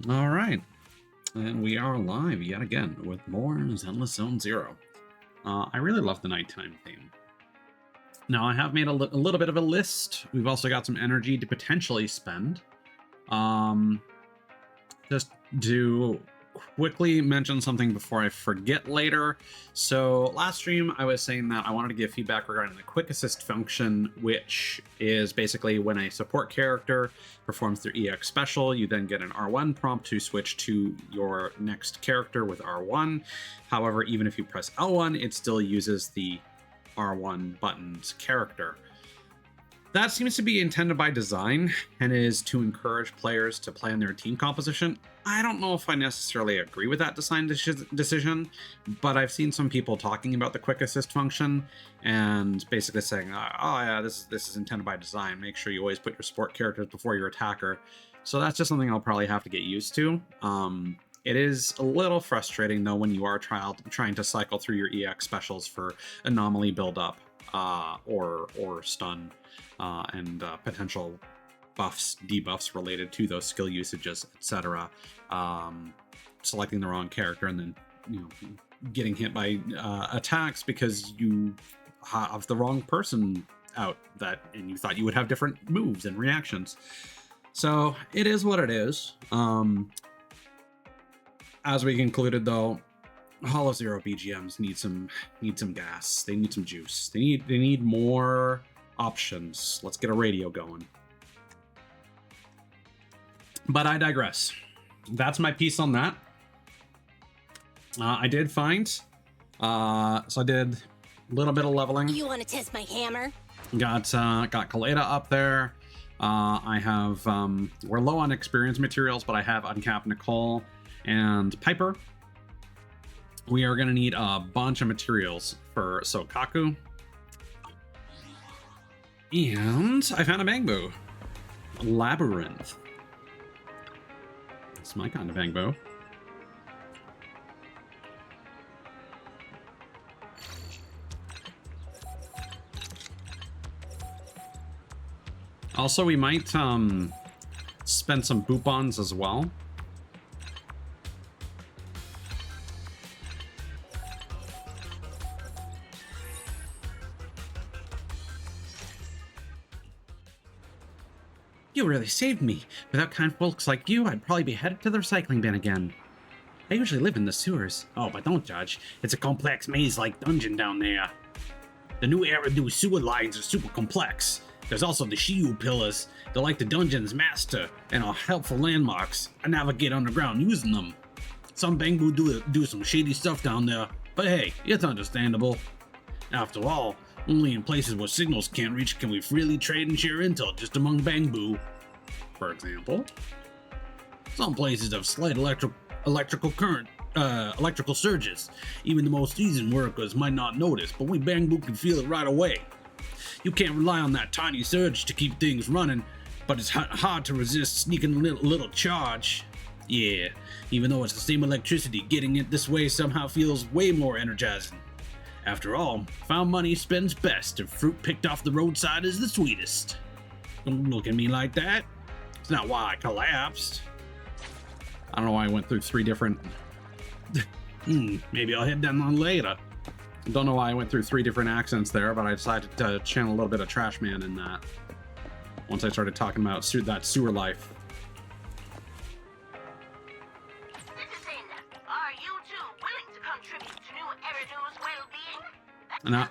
All right, and we are live yet again with more Zenless Zone Zero. I really love the nighttime theme. Now, I have made a little bit of a list. We've also got some energy to potentially spend. Just to quickly mention something before I forget later. So last stream, I was saying that I wanted to give feedback regarding the quick assist function, which is basically when a support character performs their EX special, you then get an R1 prompt to switch to your next character with R1. However, even if you press L1, it still uses the R1 button's character. That seems to be intended by design and is to encourage players to plan their team composition. I don't know if I necessarily agree with that design decision, but I've seen some people talking about the quick assist function and basically saying, oh yeah, this is intended by design. Make sure you always put your support characters before your attacker. So that's just something I'll probably have to get used to. It is a little frustrating though when you are trying to cycle through your EX specials for anomaly buildup or stun. And potential buffs, debuffs related to those skill usages, etc. Selecting the wrong character and then getting hit by attacks because you have the wrong person out and you thought you would have different moves and reactions. So it is what it is. As we concluded though, Hall of Zero BGMs need some gas. They need some juice. They need more options. Let's get a radio going. But I digress. That's my piece on that. I did find, so I did a little bit of leveling. You want to test my hammer? Got Kaleda up there. I have, we're low on experience materials, but I have Uncapped Nicole and Piper. We are going to need a bunch of materials for Sokaku. And I found a bangbo. Labyrinth. It's my kind of bangbo. Also, we might spend some boopons as well. You really saved me. Without kind folks like you, I'd probably be headed to the recycling bin again. I usually live in the sewers. Oh, but don't judge. It's a complex maze-like dungeon down there. The new Eridu sewer lines are super complex. There's also the Shiyu pillars. They're like the dungeon's master and are helpful landmarks. I navigate underground using them. Some Bangbu do some shady stuff down there, but hey, it's understandable. After all, only in places where signals can't reach can we freely trade and share intel just among Bangbu. For example, some places have slight electrical current, electrical surges. Even the most seasoned workers might not notice, but we Bangbu can feel it right away. You can't rely on that tiny surge to keep things running, but it's hard to resist sneaking a little charge. Yeah, even though it's the same electricity, getting it this way somehow feels way more energizing. After all, found money spends best, and fruit picked off the roadside is the sweetest. Don't look at me like that. It's not why I collapsed. I don't know why I went through three different... maybe I'll hit that on later. Don't know why I went through three different accents there, but I decided to channel a little bit of Trash Man in that. Once I started talking about that sewer life. Now,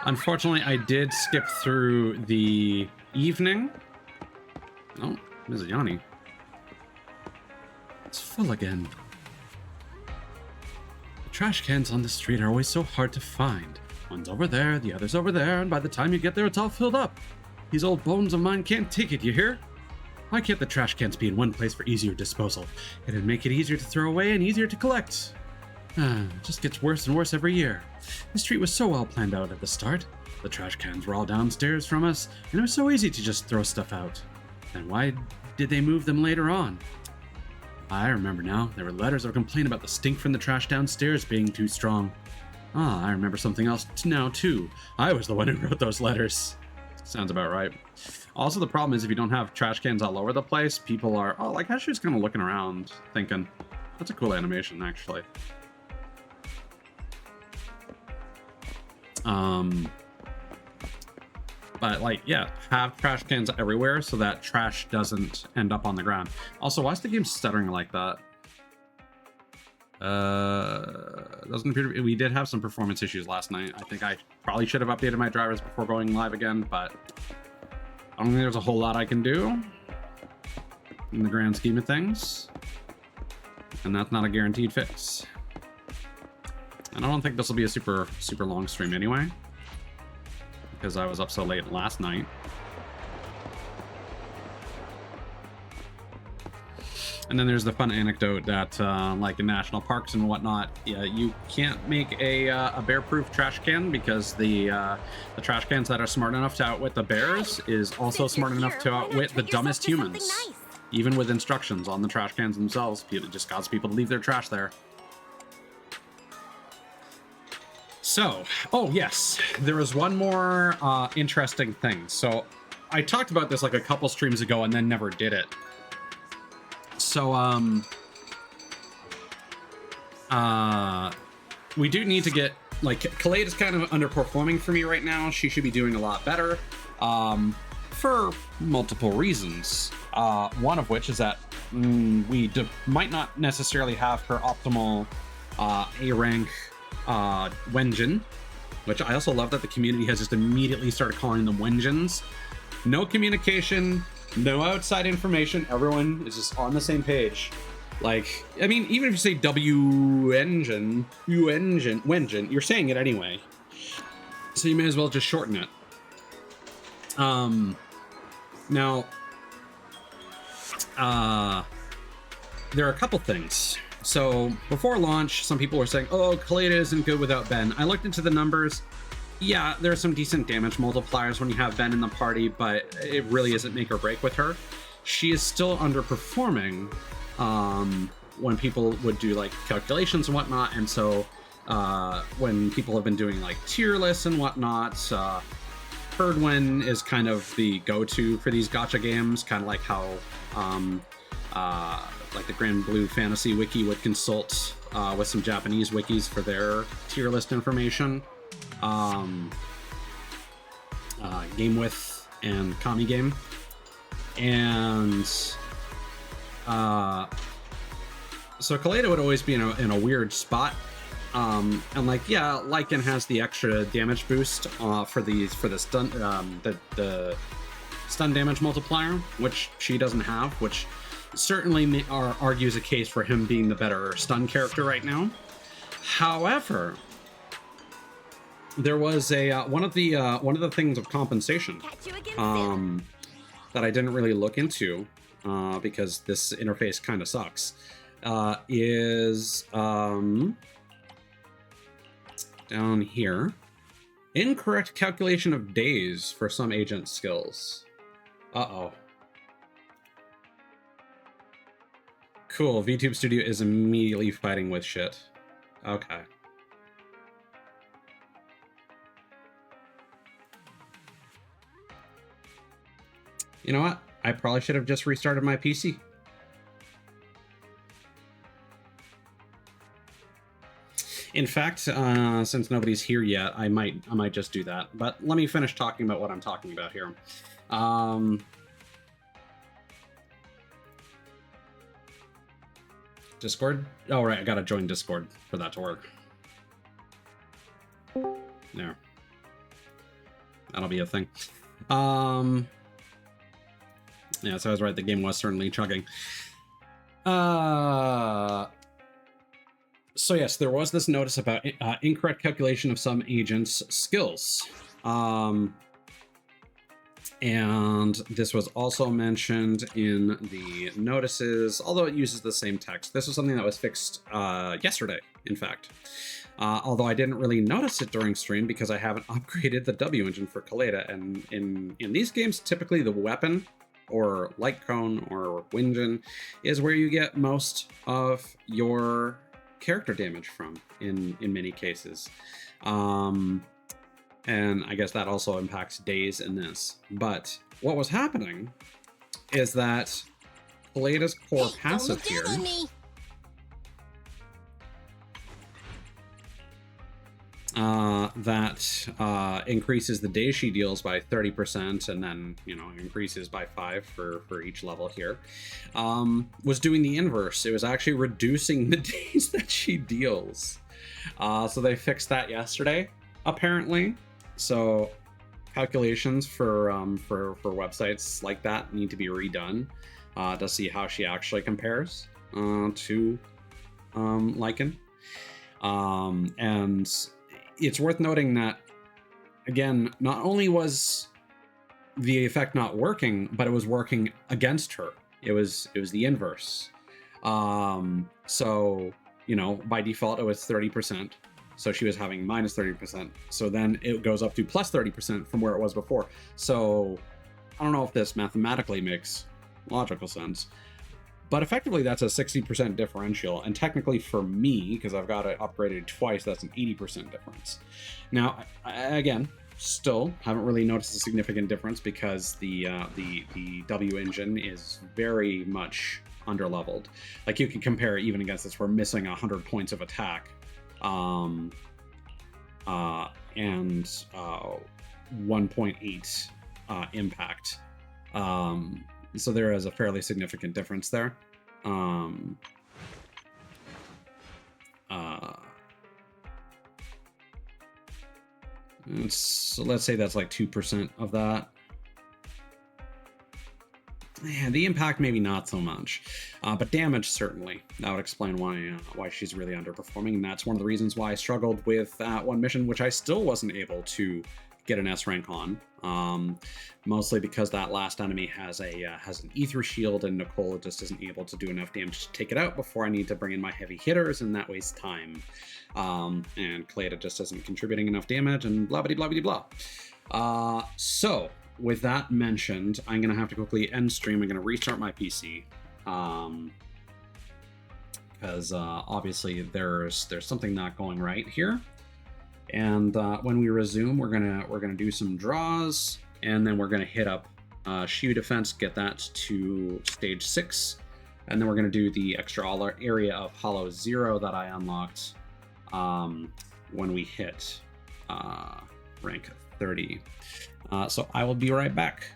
unfortunately, I did skip through the evening. Oh, Ms. Yanni. It's full again. The trash cans on the street are always so hard to find. One's over there, the other's over there, and by the time you get there, it's all filled up. These old bones of mine can't take it, you hear? Why can't the trash cans be in one place for easier disposal? It'd make it easier to throw away and easier to collect. It just gets worse and worse every year. The street was so well planned out at the start. The trash cans were all downstairs from us, and it was so easy to just throw stuff out. Then why did they move them later on? I remember now. There were letters of complaint about the stink from the trash downstairs being too strong. I remember something else now too. I was the one who wrote those letters. Sounds about right. Also, the problem is if you don't have trash cans all over the place, people are, oh, like, she's kind of looking around thinking, that's a cool animation, actually. But, like, yeah, have trash cans everywhere so that trash doesn't end up on the ground. Also, why is the game stuttering like that? Doesn't appear to be, we did have some performance issues last night. I think I probably should have updated my drivers before going live again, but I don't think there's a whole lot I can do in the grand scheme of things. And that's not a guaranteed fix. And I don't think this will be a super long stream anyway, because I was up so late last night. And then there's the fun anecdote that, like in national parks and whatnot, you can't make a bear-proof trash can because the trash cans that are smart enough to outwit the bears is also smart enough to outwit the dumbest humans. Even with instructions on the trash cans themselves, it just causes people to leave their trash there. So, oh yes, there was one more interesting thing. So, I talked about this like a couple streams ago and then never did it. So, we do need to get, like, Khalid is kind of underperforming for me right now. She should be doing a lot better, for multiple reasons. One of which is that we might not necessarily have her optimal A rank Wenjin, which I also love that the community has just immediately started calling them Wenjins. No communication, no outside information. Everyone is just on the same page. Like, I mean, even if you say Wenjin, you're saying it anyway. So you may as well just shorten it. Now, there are a couple things. So before launch, some people were saying, oh, Khalid isn't good without Ben. I looked into the numbers. Yeah, there are some decent damage multipliers when you have Ben in the party, but it really isn't make or break with her. She is still underperforming when people would do like calculations and whatnot. And so when people have been doing like tier lists and whatnot, Herdwin is kind of the go-to for these gacha games, kind of like how like the Grand Blue Fantasy Wiki would consult with some Japanese wikis for their tier list information. Game With and Kami Game. And so Kaleda would always be in a weird spot. And like, yeah, Lycan has the extra damage boost for the stun the stun damage multiplier, which she doesn't have, which certainly argues a case for him being the better stun character right now. However, there was a one of the things of compensation that I didn't really look into because this interface kind of sucks. Is down here, incorrect calculation of days for some agent skills. Uh-oh. Cool, VTube Studio is immediately fighting with shit. Okay. You know what? I probably should have just restarted my PC. In fact, since nobody's here yet, I might just do that. But let me finish talking about what I'm talking about here. Discord? Oh, right, I gotta join Discord for that to work. There. That'll be a thing. Yeah, so I was right, the game was certainly chugging. So yes, there was this notice about incorrect calculation of some agents' skills. And this was also mentioned in the notices, although it uses the same text. This was something that was fixed yesterday, in fact. Although I didn't really notice it during stream because I haven't upgraded the W engine for Kaleda. And in these games, typically the weapon or light cone or Winjin is where you get most of your character damage from in many cases. And I guess that also impacts days in this. But what was happening is that Kaleda's core passive here that increases the days she deals by 30%, and then, you know, increases by 5 for each level here, was doing the inverse. It was actually reducing the days that she deals. So they fixed that yesterday, apparently. So calculations for websites like that need to be redone to see how she actually compares to Lycan. And it's worth noting that, again, not only was the effect not working, but it was working against her. It was the inverse. So, you know, by default, it was 30%. So she was having minus 30%. So then it goes up to plus 30% from where it was before. So I don't know if this mathematically makes logical sense, but effectively that's a 60% differential. And technically for me, because I've got it upgraded twice, that's an 80% difference. Now, again, still haven't really noticed a significant difference because the W engine is very much underleveled. Like, you can compare it even against this. We're missing 100 points of attack. And 1.8 impact. So there is a fairly significant difference there. So let's say that's like 2% of that. Yeah, the impact maybe not so much, but damage certainly. That would explain why she's really underperforming, and that's one of the reasons why I struggled with that one mission, which I still wasn't able to get an S rank on. Mostly because that last enemy has an ether shield, and Nicole just isn't able to do enough damage to take it out before I need to bring in my heavy hitters, and that wastes time. And Kaleda just isn't contributing enough damage, and blah blah blah blah blah. So, with that mentioned, I'm going to have to quickly end stream. I'm going to restart my PC. Because obviously there's something not going right here. And when we resume, we're gonna do some draws, and then we're gonna hit up Shield Defense, get that to stage 6, and then we're gonna do the extra area of Hollow 0 that I unlocked when we hit rank 30. So I will be right back.